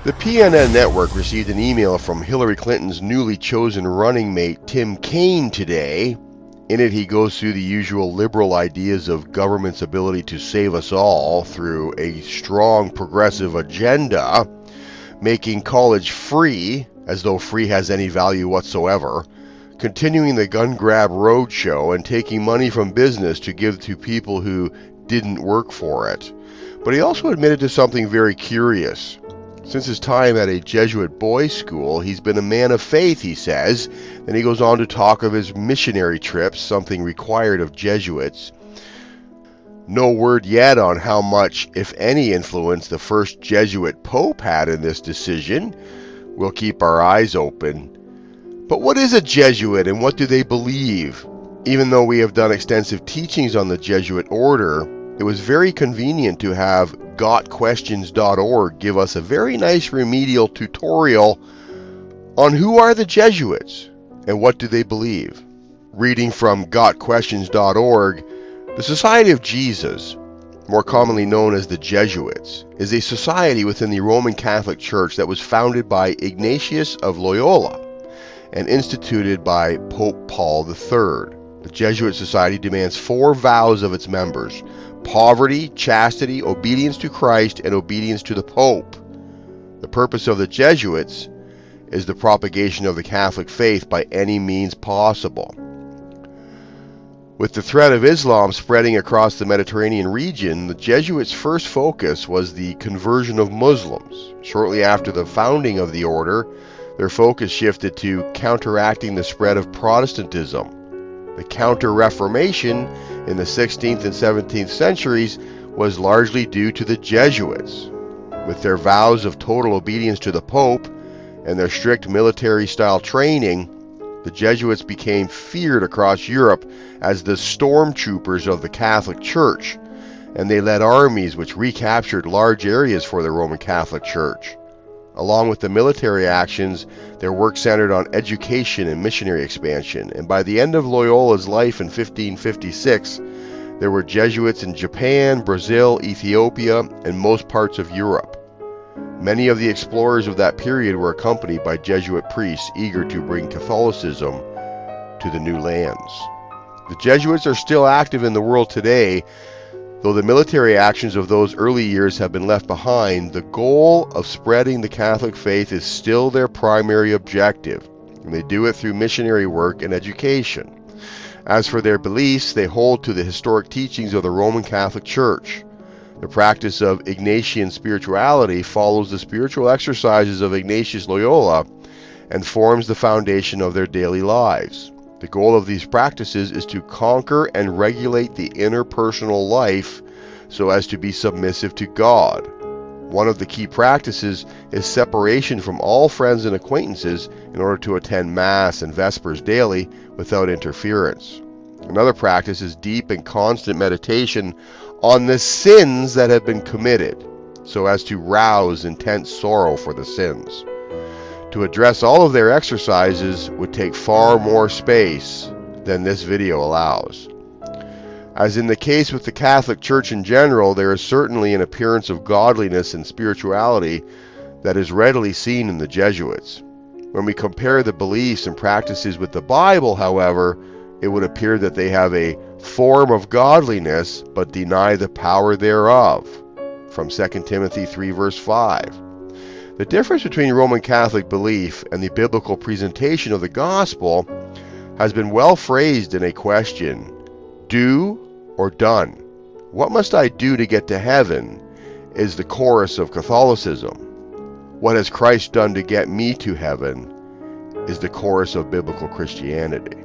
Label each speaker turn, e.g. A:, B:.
A: The PNN network received an email from Hillary Clinton's newly chosen running mate Tim Kaine today. In it, he goes through the usual liberal ideas of government's ability to save us all through a strong progressive agenda, making college free, as though free has any value whatsoever, continuing the gun grab roadshow, and taking money from business to give to people who didn't work for it. But he also admitted to something very curious. Since his time at a Jesuit boys' school, he's been a man of faith, he says. Then he goes on to talk of his missionary trips, something required of Jesuits. No word yet on how much, if any, influence the first Jesuit Pope had in this decision. We'll keep our eyes open. But what is a Jesuit and what do they believe? Even though we have done extensive teachings on the Jesuit order, it was very convenient to have gotquestions.org give us a very nice remedial tutorial on who are the Jesuits and what do they believe. Reading from gotquestions.org, the Society of Jesus, more commonly known as the Jesuits, is a society within the Roman Catholic Church that was founded by Ignatius of Loyola and instituted by Pope Paul III. The Jesuit Society demands 4 vows of its members: poverty, chastity, obedience to Christ, and obedience to the Pope. The purpose of the Jesuits is the propagation of the Catholic faith by any means possible. With the threat of Islam spreading across the Mediterranean region, the Jesuits' first focus was the conversion of Muslims. Shortly after the founding of the order, their focus shifted to counteracting the spread of Protestantism. The Counter-Reformation in the 16th and 17th centuries was largely due to the Jesuits. With their vows of total obedience to the Pope and their strict military-style training, the Jesuits became feared across Europe as the stormtroopers of the Catholic Church, and they led armies which recaptured large areas for the Roman Catholic Church. Along with the military actions, their work centered on education and missionary expansion, and by the end of Loyola's life in 1556, there were Jesuits in Japan, Brazil, Ethiopia, and most parts of Europe. Many of the explorers of that period were accompanied by Jesuit priests eager to bring Catholicism to the new lands. The Jesuits are still active in the world today. Though the military actions of those early years have been left behind, the goal of spreading the Catholic faith is still their primary objective, and they do it through missionary work and education. As for their beliefs, they hold to the historic teachings of the Roman Catholic Church. The practice of Ignatian spirituality follows the spiritual exercises of Ignatius Loyola and forms the foundation of their daily lives. The goal of these practices is to conquer and regulate the interpersonal life so as to be submissive to God. One of the key practices is separation from all friends and acquaintances in order to attend Mass and Vespers daily without interference. Another practice is deep and constant meditation on the sins that have been committed so as to rouse intense sorrow for the sins. To address all of their exercises would take far more space than this video allows. As in the case with the Catholic Church in general, there is certainly an appearance of godliness and spirituality that is readily seen in the Jesuits. When we compare the beliefs and practices with the Bible, however, it would appear that they have a form of godliness but deny the power thereof, from 2 Timothy 3 verse 5. The difference between Roman Catholic belief and the biblical presentation of the gospel has been well phrased in a question: do or done? What must I do to get to heaven is the chorus of Catholicism. What has Christ done to get me to heaven is the chorus of biblical Christianity.